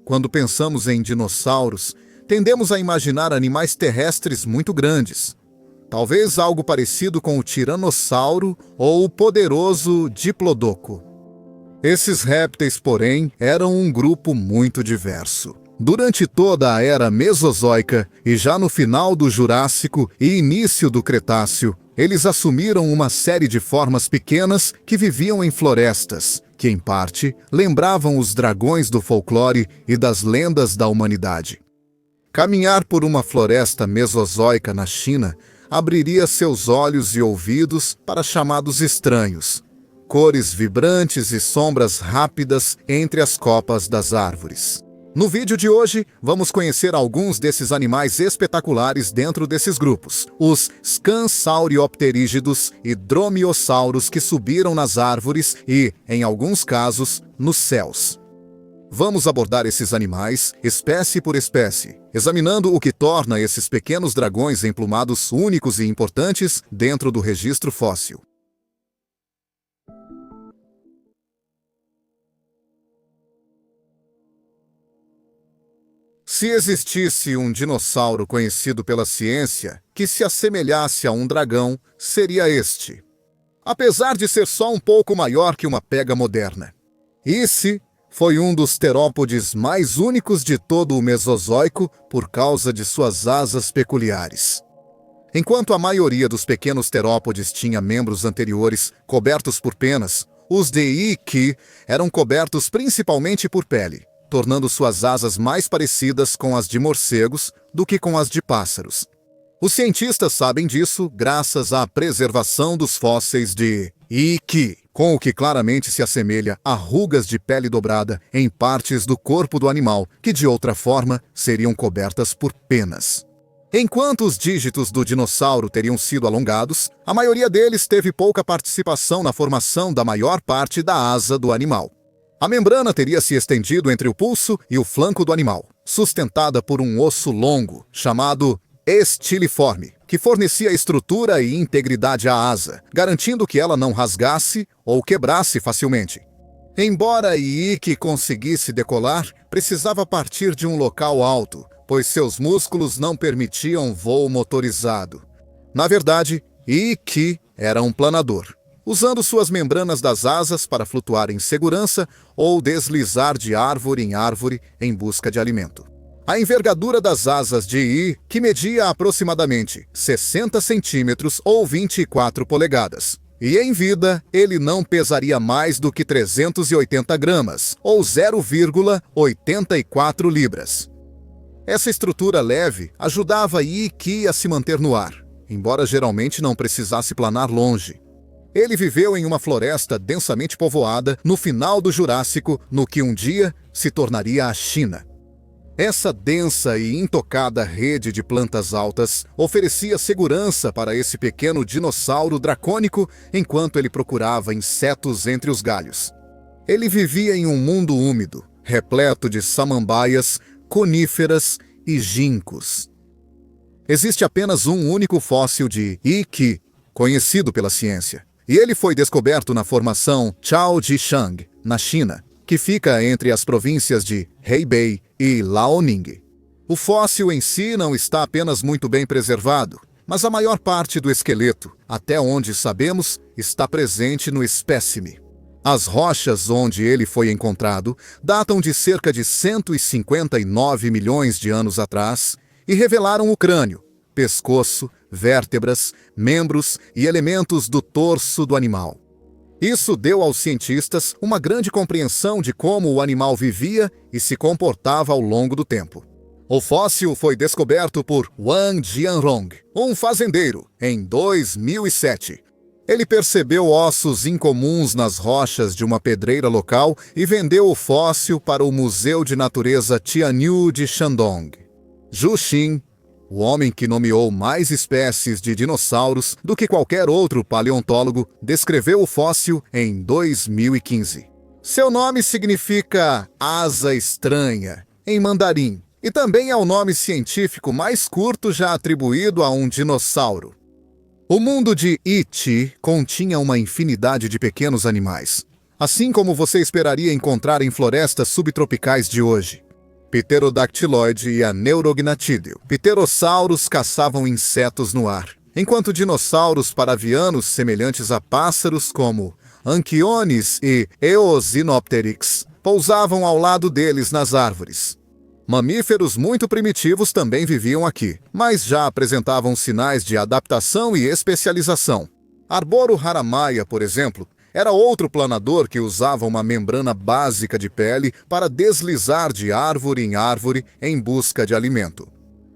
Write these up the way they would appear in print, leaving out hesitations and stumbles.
Quando pensamos em dinossauros, tendemos a imaginar animais terrestres muito grandes. Talvez algo parecido com o tiranossauro ou o poderoso diplodocus. Esses répteis, porém, eram um grupo muito diverso. Durante toda a era Mesozoica e já no final do Jurássico e início do Cretáceo, eles assumiram uma série de formas pequenas que viviam em florestas, que em parte lembravam os dragões do folclore e das lendas da humanidade. Caminhar por uma floresta mesozoica na China abriria seus olhos e ouvidos para chamados estranhos, cores vibrantes e sombras rápidas entre as copas das árvores. No vídeo de hoje, vamos conhecer alguns desses animais espetaculares dentro desses grupos, os scansauriopterígidos e dromiosauros que subiram nas árvores e, em alguns casos, nos céus. Vamos abordar esses animais, espécie por espécie, examinando o que torna esses pequenos dragões emplumados únicos e importantes dentro do registro fóssil. Se existisse um dinossauro conhecido pela ciência que se assemelhasse a um dragão, seria este. Apesar de ser só um pouco maior que uma pega moderna. Esse foi um dos terópodes mais únicos de todo o Mesozoico por causa de suas asas peculiares. Enquanto a maioria dos pequenos terópodes tinha membros anteriores cobertos por penas, os de Iki eram cobertos principalmente por pele, tornando suas asas mais parecidas com as de morcegos do que com as de pássaros. Os cientistas sabem disso graças à preservação dos fósseis de Iki, com o que claramente se assemelha a rugas de pele dobrada em partes do corpo do animal, que de outra forma seriam cobertas por penas. Enquanto os dígitos do dinossauro teriam sido alongados, a maioria deles teve pouca participação na formação da maior parte da asa do animal. A membrana teria se estendido entre o pulso e o flanco do animal, sustentada por um osso longo, chamado estiliforme, que fornecia estrutura e integridade à asa, garantindo que ela não rasgasse ou quebrasse facilmente. Embora Iki conseguisse decolar, precisava partir de um local alto, pois seus músculos não permitiam voo motorizado. Na verdade, Iki era um planador, usando suas membranas das asas para flutuar em segurança ou deslizar de árvore em árvore em busca de alimento. A envergadura das asas de I, que media aproximadamente 60 centímetros ou 24 polegadas. E em vida, ele não pesaria mais do que 380 gramas, ou 0,84 libras. Essa estrutura leve ajudava Iki a se manter no ar, embora geralmente não precisasse planar longe. Ele viveu em uma floresta densamente povoada no final do Jurássico, no que um dia se tornaria a China. Essa densa e intocada rede de plantas altas oferecia segurança para esse pequeno dinossauro dracônico enquanto ele procurava insetos entre os galhos. Ele vivia em um mundo úmido, repleto de samambaias, coníferas e ginkgos. Existe apenas um único fóssil de Iki, conhecido pela ciência. E ele foi descoberto na formação Chaozhishang, na China, que fica entre as províncias de Hebei e Liaoning. O fóssil em si não está apenas muito bem preservado, mas a maior parte do esqueleto, até onde sabemos, está presente no espécime. As rochas onde ele foi encontrado datam de cerca de 159 milhões de anos atrás e revelaram o crânio, pescoço, vértebras, membros e elementos do torso do animal. Isso deu aos cientistas uma grande compreensão de como o animal vivia e se comportava ao longo do tempo. O fóssil foi descoberto por Wang Jianrong, um fazendeiro, em 2007. Ele percebeu ossos incomuns nas rochas de uma pedreira local e vendeu o fóssil para o Museu de Natureza Tianyu de Shandong. Zhu Xin, o homem que nomeou mais espécies de dinossauros do que qualquer outro paleontólogo, descreveu o fóssil em 2015. Seu nome significa asa estranha, em mandarim, e também é o nome científico mais curto já atribuído a um dinossauro. O mundo de Iti continha uma infinidade de pequenos animais, assim como você esperaria encontrar em florestas subtropicais de hoje. Pterodactyloide e a Neurognathideo. Pterossauros caçavam insetos no ar, enquanto dinossauros paravianos semelhantes a pássaros como Anchiones e Eosinopteryx pousavam ao lado deles nas árvores. Mamíferos muito primitivos também viviam aqui, mas já apresentavam sinais de adaptação e especialização. Arboro haramaia, por exemplo, era outro planador que usava uma membrana básica de pele para deslizar de árvore em árvore em busca de alimento.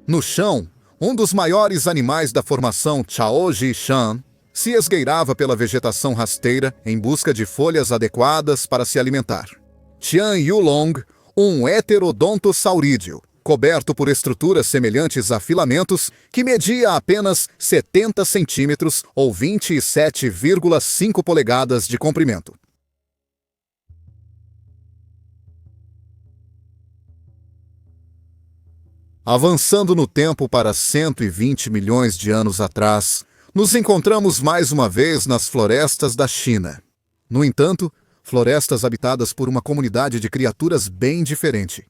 No chão, um dos maiores animais da formação Chaoji-shan se esgueirava pela vegetação rasteira em busca de folhas adequadas para se alimentar. Tian Yulong, um heterodontosaurídeo, coberto por estruturas semelhantes a filamentos, que media apenas 70 centímetros ou 27,5 polegadas de comprimento. Avançando no tempo para 120 milhões de anos atrás, nos encontramos mais uma vez nas florestas da China. No entanto, florestas habitadas por uma comunidade de criaturas bem diferente.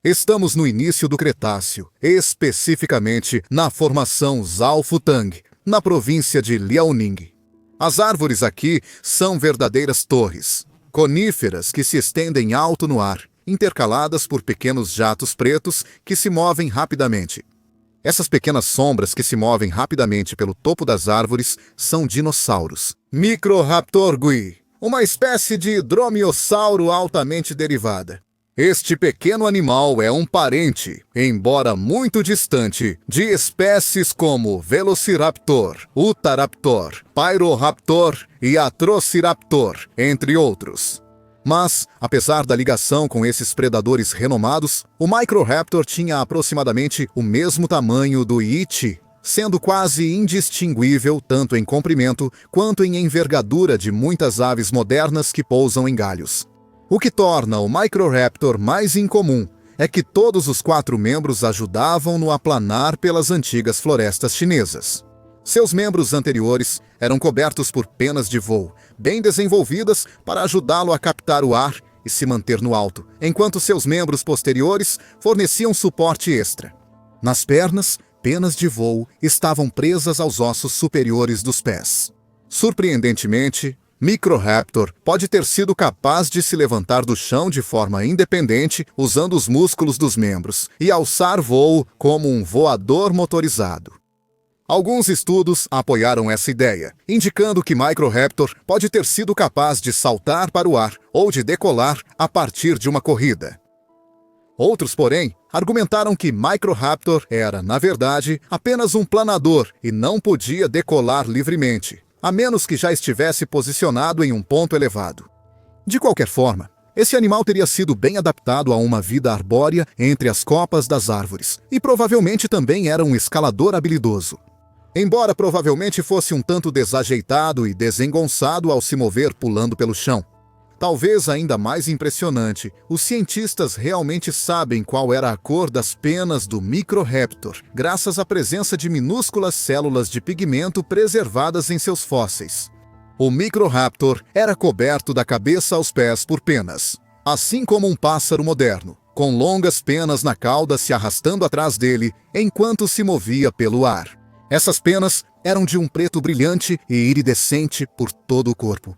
Estamos no início do Cretáceo, especificamente na formação Zhaofutang, na província de Liaoning. As árvores aqui são verdadeiras torres, coníferas que se estendem alto no ar, intercaladas por pequenos jatos pretos que se movem rapidamente. Essas pequenas sombras que se movem rapidamente pelo topo das árvores são dinossauros. Microraptor gui, uma espécie de dromiossauro altamente derivada. Este pequeno animal é um parente, embora muito distante, de espécies como Velociraptor, Utahraptor, Pyroraptor e Atrociraptor, entre outros. Mas, apesar da ligação com esses predadores renomados, o Microraptor tinha aproximadamente o mesmo tamanho do Yeti, sendo quase indistinguível tanto em comprimento quanto em envergadura de muitas aves modernas que pousam em galhos. O que torna o Microraptor mais incomum é que todos os 4 membros ajudavam-no a planar pelas antigas florestas chinesas. Seus membros anteriores eram cobertos por penas de voo, bem desenvolvidas para ajudá-lo a captar o ar e se manter no alto, enquanto seus membros posteriores forneciam suporte extra. Nas pernas, penas de voo estavam presas aos ossos superiores dos pés. Surpreendentemente, Microraptor pode ter sido capaz de se levantar do chão de forma independente usando os músculos dos membros e alçar voo como um voador motorizado. Alguns estudos apoiaram essa ideia, indicando que Microraptor pode ter sido capaz de saltar para o ar ou de decolar a partir de uma corrida. Outros, porém, argumentaram que Microraptor era, na verdade, apenas um planador e não podia decolar livremente, a menos que já estivesse posicionado em um ponto elevado. De qualquer forma, esse animal teria sido bem adaptado a uma vida arbórea entre as copas das árvores, e provavelmente também era um escalador habilidoso. Embora provavelmente fosse um tanto desajeitado e desengonçado ao se mover pulando pelo chão. Talvez ainda mais impressionante, os cientistas realmente sabem qual era a cor das penas do Microraptor, graças à presença de minúsculas células de pigmento preservadas em seus fósseis. O Microraptor era coberto da cabeça aos pés por penas, assim como um pássaro moderno, com longas penas na cauda se arrastando atrás dele enquanto se movia pelo ar. Essas penas eram de um preto brilhante e iridescente por todo o corpo.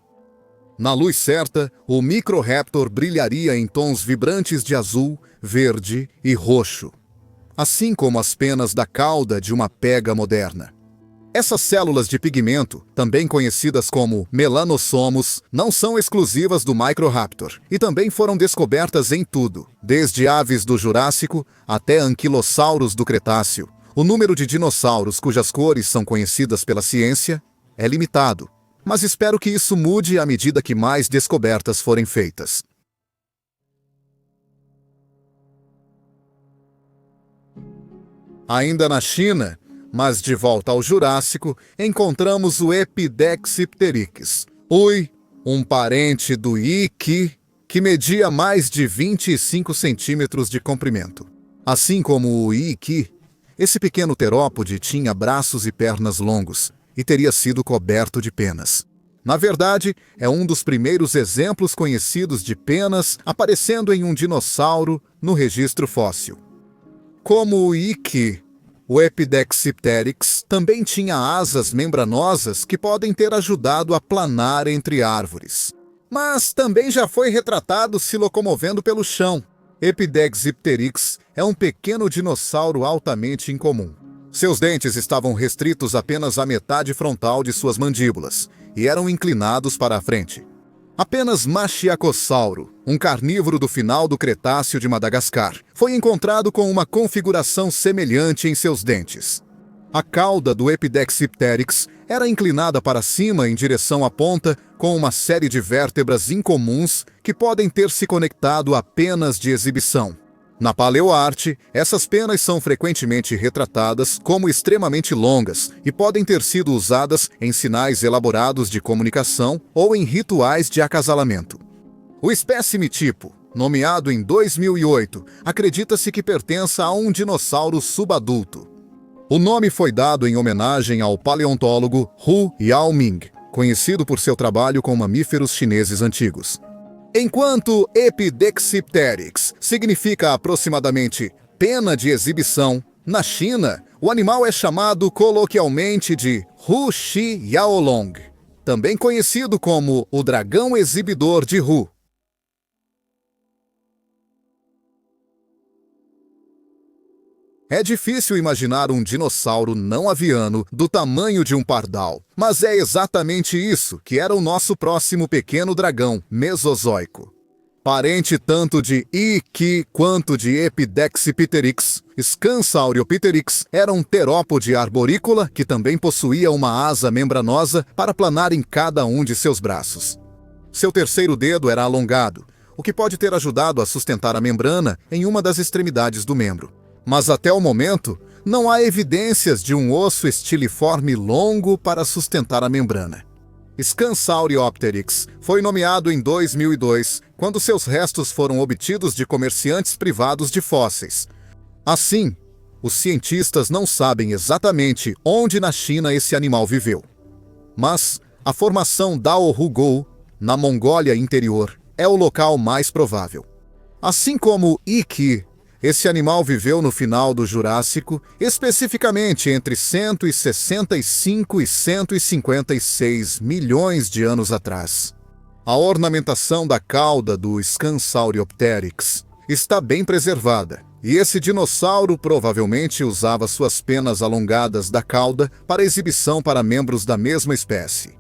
Na luz certa, o Microraptor brilharia em tons vibrantes de azul, verde e roxo, assim como as penas da cauda de uma pega moderna. Essas células de pigmento, também conhecidas como melanossomos, não são exclusivas do Microraptor e também foram descobertas em tudo, desde aves do Jurássico até anquilossauros do Cretáceo. O número de dinossauros cujas cores são conhecidas pela ciência é limitado, mas espero que isso mude à medida que mais descobertas forem feitas. Ainda na China, mas de volta ao Jurássico, encontramos o Epidexipteryx, um parente do Yiki, que media mais de 25 centímetros de comprimento. Assim como o Yiki, esse pequeno terópode tinha braços e pernas longos e teria sido coberto de penas. Na verdade, é um dos primeiros exemplos conhecidos de penas aparecendo em um dinossauro no registro fóssil. Como o Iki, o Epidexipteryx também tinha asas membranosas que podem ter ajudado a planar entre árvores. Mas também já foi retratado se locomovendo pelo chão. Epidexipteryx é um pequeno dinossauro altamente incomum. Seus dentes estavam restritos apenas à metade frontal de suas mandíbulas e eram inclinados para a frente. Apenas Machiacossauro, um carnívoro do final do Cretáceo de Madagascar, foi encontrado com uma configuração semelhante em seus dentes. A cauda do Epidexipteryx era inclinada para cima em direção à ponta, com uma série de vértebras incomuns que podem ter se conectado a penas de exibição. Na paleoarte, essas penas são frequentemente retratadas como extremamente longas e podem ter sido usadas em sinais elaborados de comunicação ou em rituais de acasalamento. O espécime tipo, nomeado em 2008, acredita-se que pertença a um dinossauro subadulto. O nome foi dado em homenagem ao paleontólogo Hu Yaoming, conhecido por seu trabalho com mamíferos chineses antigos. Enquanto Epidexipteryx significa aproximadamente pena de exibição, na China, o animal é chamado coloquialmente de Hu Shi Yaolong, também conhecido como o dragão exibidor de Hu. É difícil imaginar um dinossauro não aviano do tamanho de um pardal, mas é exatamente isso que era o nosso próximo pequeno dragão mesozoico. Parente tanto de Iki quanto de Epidexipteryx, Scansauropteryx era um terópode arborícola que também possuía uma asa membranosa para planar em cada um de seus braços. Seu terceiro dedo era alongado, o que pode ter ajudado a sustentar a membrana em uma das extremidades do membro. Mas até o momento, não há evidências de um osso estiliforme longo para sustentar a membrana. Scansauropteryx foi nomeado em 2002, quando seus restos foram obtidos de comerciantes privados de fósseis. Assim, os cientistas não sabem exatamente onde na China esse animal viveu. Mas a formação Daohugou, na Mongólia Interior, é o local mais provável. Assim como Iki, esse animal viveu no final do Jurássico, especificamente entre 165 e 156 milhões de anos atrás. A ornamentação da cauda do Scansauropteryx está bem preservada, e esse dinossauro provavelmente usava suas penas alongadas da cauda para exibição para membros da mesma espécie.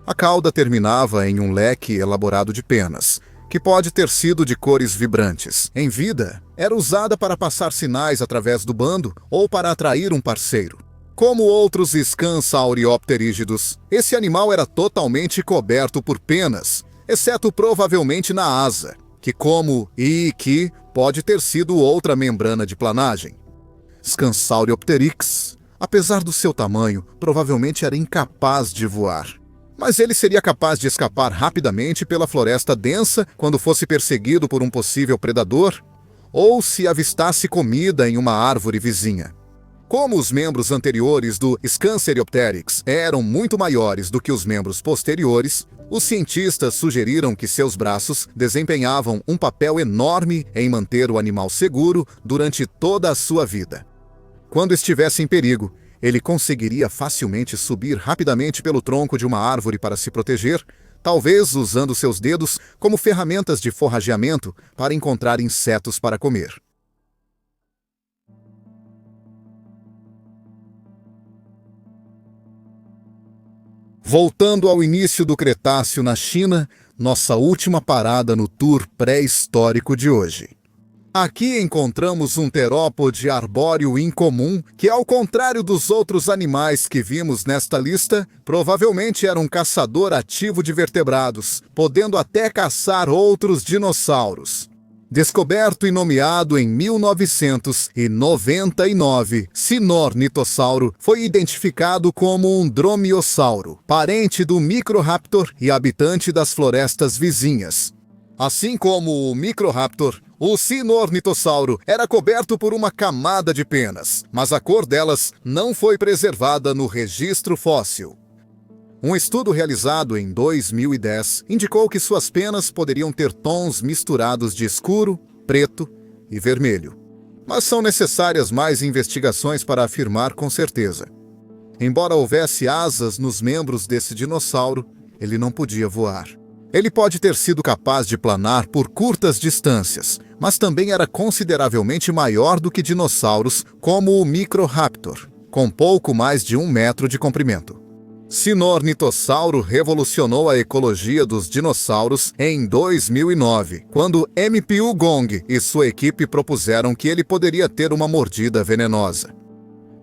A cauda terminava em um leque elaborado de penas, que pode ter sido de cores vibrantes. Em vida, era usada para passar sinais através do bando ou para atrair um parceiro. Como outros Scansauropterígidos, esse animal era totalmente coberto por penas, exceto provavelmente na asa, que como Iki pode ter sido outra membrana de planagem. Scansauropteryx, apesar do seu tamanho, provavelmente era incapaz de voar. Mas ele seria capaz de escapar rapidamente pela floresta densa quando fosse perseguido por um possível predador, ou se avistasse comida em uma árvore vizinha. Como os membros anteriores do Scansauropteryx eram muito maiores do que os membros posteriores, os cientistas sugeriram que seus braços desempenhavam um papel enorme em manter o animal seguro durante toda a sua vida. Quando estivesse em perigo, ele conseguiria facilmente subir rapidamente pelo tronco de uma árvore para se proteger, talvez usando seus dedos como ferramentas de forrageamento para encontrar insetos para comer. Voltando ao início do Cretáceo na China, nossa última parada no tour pré-histórico de hoje. Aqui encontramos um terópode arbóreo incomum que, ao contrário dos outros animais que vimos nesta lista, provavelmente era um caçador ativo de vertebrados, podendo até caçar outros dinossauros. Descoberto e nomeado em 1999, Sinornitossauro foi identificado como um dromiossauro, parente do Microraptor e habitante das florestas vizinhas. Assim como o Microraptor, o Sinornitossauro era coberto por uma camada de penas, mas a cor delas não foi preservada no registro fóssil. Um estudo realizado em 2010 indicou que suas penas poderiam ter tons misturados de escuro, preto e vermelho. Mas são necessárias mais investigações para afirmar com certeza. Embora houvesse asas nos membros desse dinossauro, ele não podia voar. Ele pode ter sido capaz de planar por curtas distâncias, mas também era consideravelmente maior do que dinossauros como o Microraptor, com pouco mais de 1 metro de comprimento. Sinornitossauro revolucionou a ecologia dos dinossauros em 2009, quando M.P.U. Gong e sua equipe propuseram que ele poderia ter uma mordida venenosa.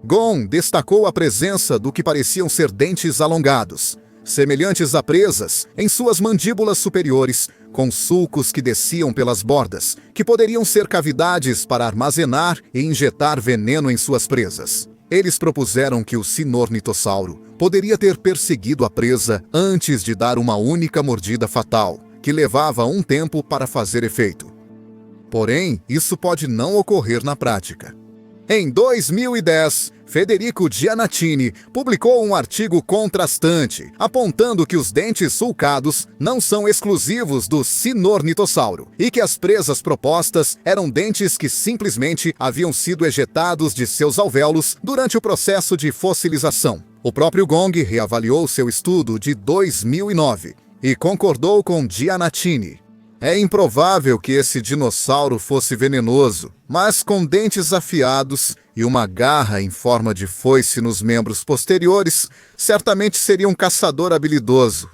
Gong destacou a presença do que pareciam ser dentes alongados, semelhantes a presas, em suas mandíbulas superiores, com sulcos que desciam pelas bordas, que poderiam ser cavidades para armazenar e injetar veneno em suas presas. Eles propuseram que o Sinornitossauro poderia ter perseguido a presa antes de dar uma única mordida fatal, que levava um tempo para fazer efeito. Porém, isso pode não ocorrer na prática. Em 2010, Federico Giannattini publicou um artigo contrastante, apontando que os dentes sulcados não são exclusivos do Sinornitossauro e que as presas propostas eram dentes que simplesmente haviam sido ejetados de seus alvéolos durante o processo de fossilização. O próprio Gong reavaliou seu estudo de 2009 e concordou com Giannattini. É improvável que esse dinossauro fosse venenoso, mas com dentes afiados e uma garra em forma de foice nos membros posteriores, certamente seria um caçador habilidoso.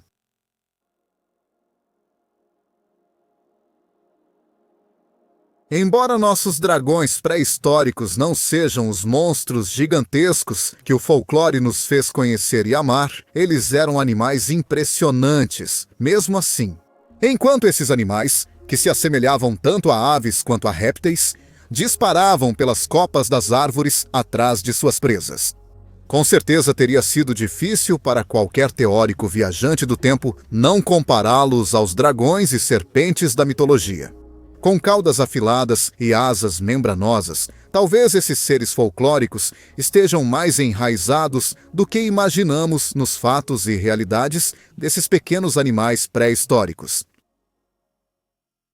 Embora nossos dragões pré-históricos não sejam os monstros gigantescos que o folclore nos fez conhecer e amar, eles eram animais impressionantes, mesmo assim. Enquanto esses animais, que se assemelhavam tanto a aves quanto a répteis, disparavam pelas copas das árvores atrás de suas presas. Com certeza teria sido difícil para qualquer teórico viajante do tempo não compará-los aos dragões e serpentes da mitologia. Com caudas afiladas e asas membranosas, talvez esses seres folclóricos estejam mais enraizados do que imaginamos nos fatos e realidades desses pequenos animais pré-históricos.